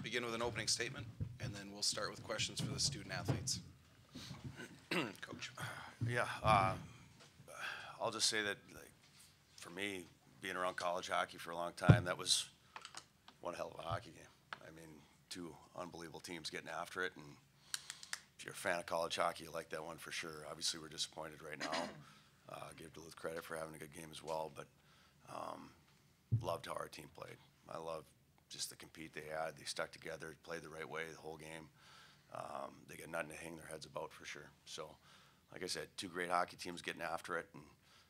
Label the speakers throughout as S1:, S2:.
S1: begin with an opening statement, and then we'll start with questions for the student athletes. Coach.
S2: Yeah, I'll just say that, like, for me, being around college hockey for a long time, that was one hell of a hockey game. I mean, two unbelievable teams getting after it, and if you're a fan of college hockey, you like that one for sure. Obviously, we're disappointed right now. Give Duluth credit for having a good game as well, but loved how our team played. I love just the compete they had. They stuck together, played the right way the whole game. They got nothing to hang their heads about for sure. So, like I said, two great hockey teams getting after it, and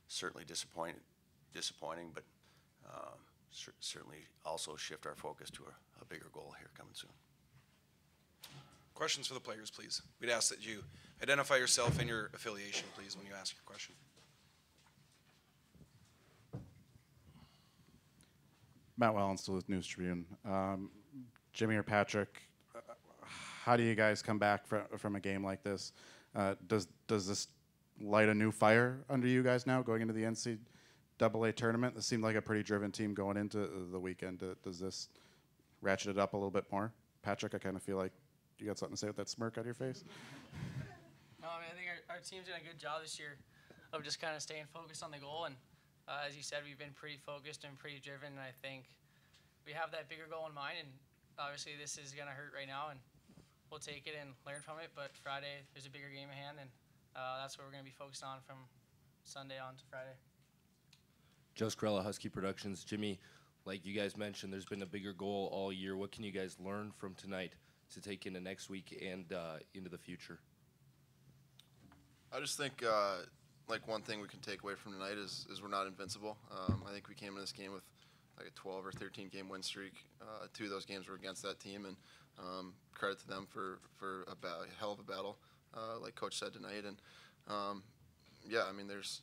S2: certainly disappointing, but certainly also shift our focus to a bigger goal here coming soon.
S1: Questions for the players, please. We'd ask that you identify yourself and your affiliation, please, when you ask your question.
S3: Matt Wellens, Duluth News Tribune. Jimmy or Patrick, how do you guys come back from a game like this? Does this light a new fire under you guys now going into the NCAA tournament? This seemed like a pretty driven team going into the weekend. Does this ratchet it up a little bit more? Patrick, I kind of feel like you got something to say with that smirk on your face.
S4: No, I mean, I think our team's done a good job this year of just kind of staying focused on the goal. And as you said, we've been pretty focused and pretty driven. And I think we have that bigger goal in mind. And obviously this is going to hurt right now, and we'll take it and learn from it. But Friday, there's a bigger game at hand, and that's what we're going to be focused on from Sunday on to Friday.
S5: Joe Skrella, Husky Productions. Jimmy, like you guys mentioned, there's been a bigger goal all year. What can you guys learn from tonight to take into next week and into the future?
S6: I just think like one thing we can take away from tonight is we're not invincible. I think we came into this game with like a 12 or 13 game win streak. Two of those games were against that team, and credit to them for a hell of a battle, like Coach said tonight. And yeah, I mean, there's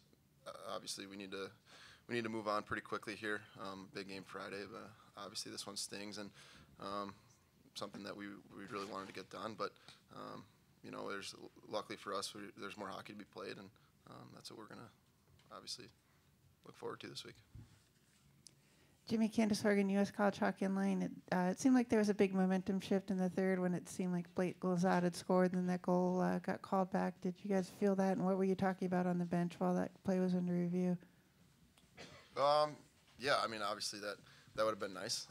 S6: obviously we need to move on pretty quickly here. Big game Friday, but obviously this one stings, and something that we really wanted to get done. But you know, luckily for us, there's more hockey to be played, and that's what we're gonna obviously look forward to this week.
S7: Jimmy, Candace Horgan, U.S. College Hockey Online. It seemed like there was a big momentum shift in the third when it seemed like Blake Glazat had scored, and then that goal got called back. Did you guys feel that, and what were you talking about on the bench while that play was under review?
S6: Yeah, I mean, obviously that would have been nice.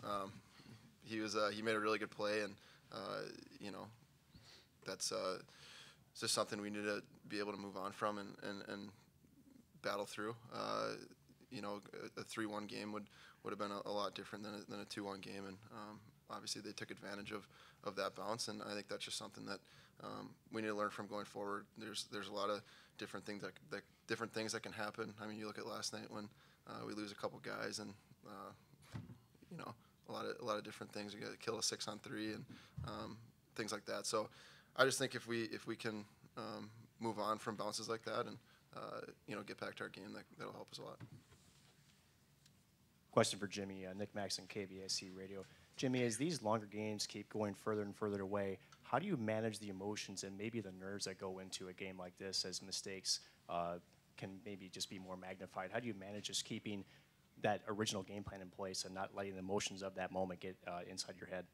S6: He made a really good play, and you know, that's just something we need to be able to move on from and battle through. You know, a 3-1 game would have been a lot different than a 2-1 game, and obviously they took advantage of that bounce, and I think that's just something that we need to learn from going forward. There's a lot of different things that can happen. I mean, you look at last night when we lose a couple guys, and you know, a lot of different things. We got to kill a 6-on-3 and things like that. So I just think if we can move on from bounces like that and you know, get back to our game, that'll help us a lot.
S8: Question for Jimmy, Nick Maxon, KVSC Radio. Jimmy, as these longer games keep going further and further away, how do you manage the emotions and maybe the nerves that go into a game like this, as mistakes can maybe just be more magnified? How do you manage just keeping that original game plan in place and not letting the emotions of that moment get inside your head?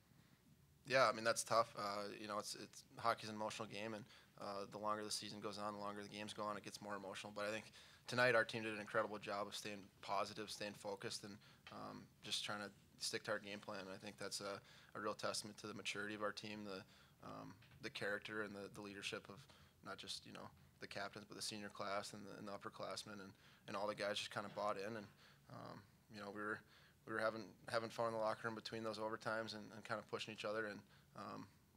S6: Yeah, I mean, that's tough. You know, it's hockey's an emotional game, and the longer the season goes on, the longer the games go on, it gets more emotional. But I think tonight our team did an incredible job of staying positive, staying focused, and just trying to stick to our game plan. And I think that's a real testament to the maturity of our team, the character and the leadership of not just, you know, the captains, but the senior class and the upperclassmen, and all the guys just kind of bought in. And you know, we were having fun in the locker room between those overtimes and kind of pushing each other, and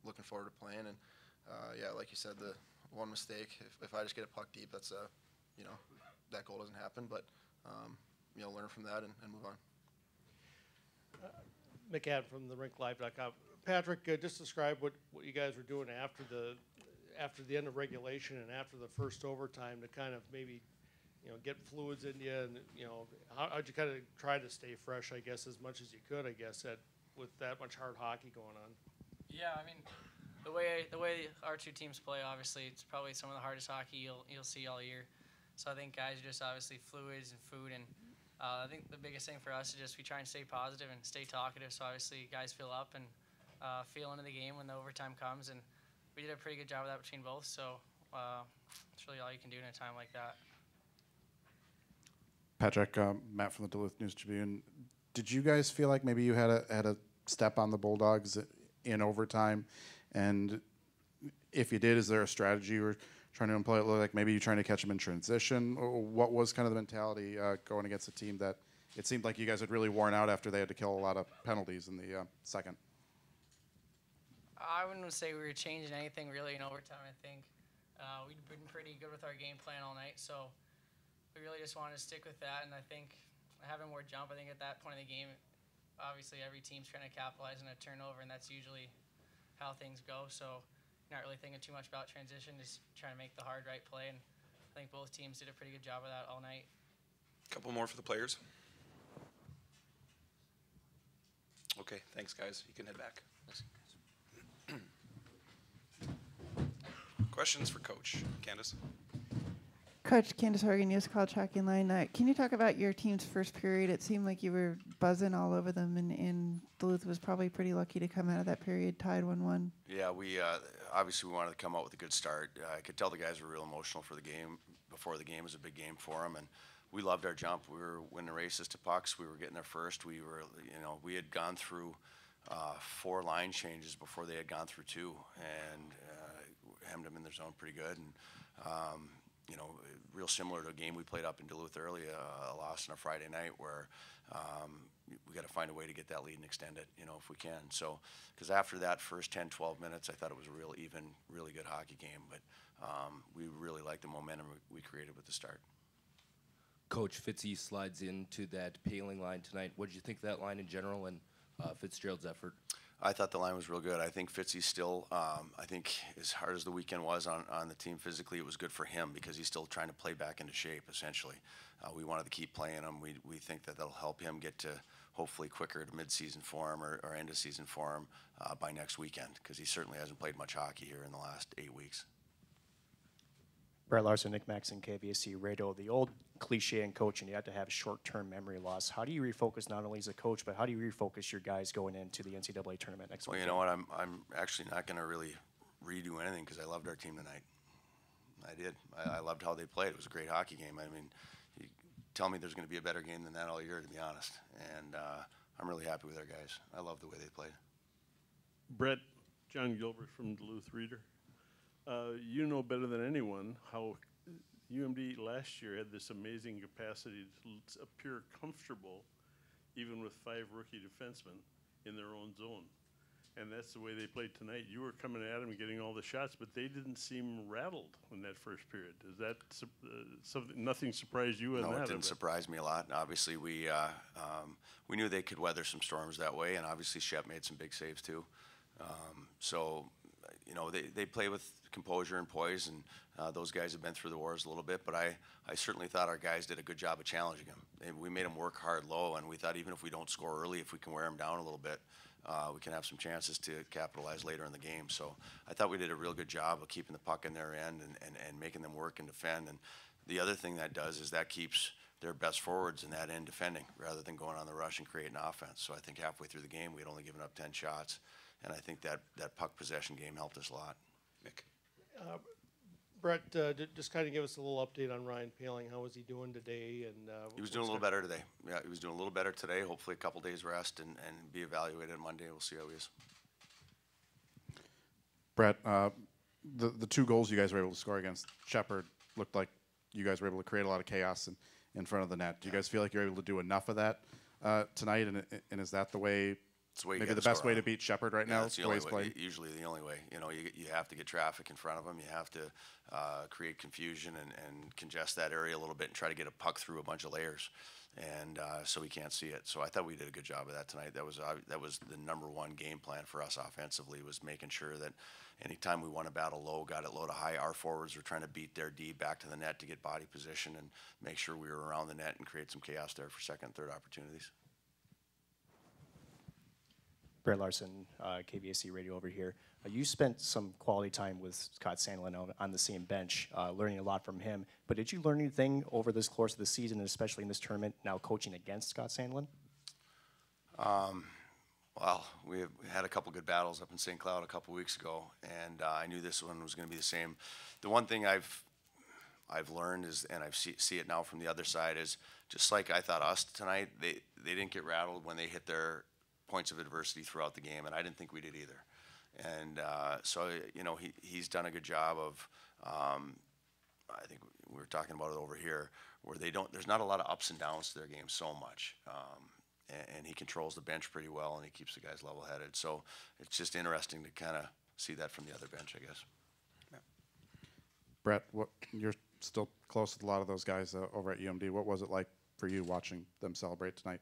S6: looking forward to playing. And yeah, like you said, the one mistake, if I just get a puck deep, that's you know, that goal doesn't happen. But you know, learn from that and move on.
S9: McAdam from the rinklive.com. Patrick, just describe what you guys were doing after the end of regulation and after the first overtime to kind of maybe, you know, get fluids in you, and, you know, how'd you kind of try to stay fresh, I guess, as much as you could, I guess, with that much hard hockey going on?
S4: Yeah, I mean, the way our two teams play, obviously, it's probably some of the hardest hockey you'll see all year. So I think guys are just obviously fluids and food, and I think the biggest thing for us is just we try and stay positive and stay talkative. So obviously guys fill up, and feel into the game when the overtime comes, and we did a pretty good job of that between both. So it's really all you can do in a time like that.
S3: Patrick, Matt from the Duluth News Tribune. Did you guys feel like maybe you had a step on the Bulldogs in overtime? And if you did, is there a strategy you were trying to employ? It looked like maybe you're trying to catch them in transition. Or what was kind of the mentality going against a team that it seemed like you guys had really worn out after they had to kill a lot of penalties in the second?
S4: I wouldn't say we were changing anything really in overtime. I think we'd been pretty good with our game plan all night, so we really just wanted to stick with that. And I think having more jump, I think at that point in the game, obviously every team's trying to capitalize on a turnover, and that's usually how things go. So not really thinking too much about transition, just trying to make the hard right play. And I think both teams did a pretty good job of that all night.
S1: Couple more for the players. Okay, thanks guys. You can head back. Questions for Coach Candace?
S7: Coach, Candace Horgan, U.S. College Hockey Line. Can you talk about your team's first period? It seemed like you were buzzing all over them, and Duluth was probably pretty lucky to come out of that period tied 1-1.
S2: Yeah, we obviously we wanted to come out with a good start. I could tell the guys were real emotional for the game. Before the game was a big game for them, and we loved our jump. We were winning races to pucks. We were getting there first. We were, we had gone through 4 line changes before they had gone through 2, and hemmed them in their zone pretty good. And real similar to a game we played up in Duluth early, a loss on a Friday night where we got to find a way to get that lead and extend it, if we can. So, because after that first 10, 12 minutes, I thought it was a real even, really good hockey game. But we really liked the momentum we created with the start.
S5: Coach Fitzy slides into that Paling line tonight. What did you think of that line in general and Fitzgerald's effort?
S2: I thought the line was real good. I think Fitzy's still, I think as hard as the weekend was on the team physically, it was good for him because he's still trying to play back into shape, essentially. We wanted to keep playing him. We think that that'll help him get to hopefully quicker to mid-season form or end-of-season form by next weekend because he certainly hasn't played much hockey here in the last 8 weeks.
S8: Brett Larson, Nick Maxon, KVSC Radio. The old cliche in coaching, you have to have short-term memory loss. How do you refocus not only as a coach, but how do you refocus your guys going into the NCAA tournament next week?
S2: Well, you know what? I'm actually not going to really redo anything because I loved our team tonight. I did. I loved how they played. It was a great hockey game. I mean, you tell me there's going to be a better game than that all year, to be honest. And I'm really happy with our guys. I love the way they played.
S10: Brett, John Gilbert from Duluth Reader. You know better than anyone how UMD last year had this amazing capacity to appear comfortable even with 5 rookie defensemen in their own zone. And that's the way they played tonight. You were coming at them and getting all the shots, but they didn't seem rattled in that first period. Is that something? Nothing surprised you in that?
S2: No, it didn't surprise me a lot. Obviously, we knew they could weather some storms that way, and obviously Shep made some big saves too. They play with composure and poise, and those guys have been through the wars a little bit, but I certainly thought our guys did a good job of challenging them. We made them work hard low, and we thought even if we don't score early, if we can wear them down a little bit, we can have some chances to capitalize later in the game. So I thought we did a real good job of keeping the puck in their end and making them work and defend. And the other thing that does is that keeps their best forwards in that end defending rather than going on the rush and creating offense. So I think halfway through the game, we had only given up 10 shots. And I think that puck possession game helped us a lot.
S1: Nick?
S9: Brett, just kind of give us a little update on Ryan Paling. How was he doing today? And
S2: he was doing a little better today. Yeah, he was doing a little better today. Hopefully a couple days rest and be evaluated Monday. We'll see how he is.
S3: Brett, the 2 goals you guys were able to score against Shepherd looked like you guys were able to create a lot of chaos in front of the net. Do you guys feel like you're able to do enough of that tonight? And is that the way? Maybe the best way to beat Shepherd right now.
S2: That's the only way. Usually the only way. You have to get traffic in front of them. You have to create confusion and congest that area a little bit and try to get a puck through a bunch of layers, and so we can't see it. So I thought we did a good job of that tonight. That was the number 1 game plan for us offensively, was making sure that anytime we won a battle low, got it low to high, our forwards were trying to beat their D back to the net to get body position and make sure we were around the net and create some chaos there for second and third opportunities.
S8: Brett Larson, KVSC Radio over here. You spent some quality time with Scott Sandlin on the same bench, learning a lot from him. But did you learn anything over this course of the season, and especially in this tournament, now coaching against Scott Sandlin?
S2: Well, we had a couple good battles up in St. Cloud a couple weeks ago, and I knew this one was going to be the same. The one thing I've learned is, and I see it now from the other side, is just like I thought us tonight, they didn't get rattled when they hit their points of adversity throughout the game, and I didn't think we did either. And so, you know, he's done a good job of, I think we were talking about it over here, where there's not a lot of ups and downs to their game so much. And he controls the bench pretty well, and he keeps the guys level-headed. So it's just interesting to kind of see that from the other bench, I guess.
S3: Brett, you're still close with a lot of those guys over at UMD. What was it like for you watching them celebrate tonight?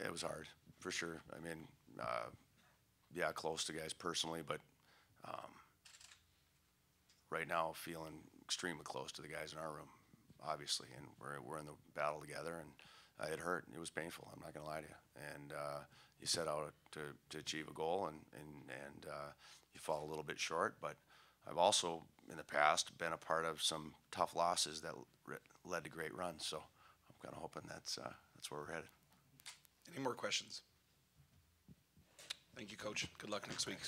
S2: It was hard, for sure. I mean, yeah, close to guys personally, but right now feeling extremely close to the guys in our room, obviously, and we're in the battle together, and it hurt. It was painful. I'm not going to lie to you. And you set out to achieve a goal, and you fall a little bit short. But I've also, in the past, been a part of some tough losses that led to great runs. So I'm kind of hoping that's where we're headed.
S1: Any more questions? Thank you, Coach. Good luck next week.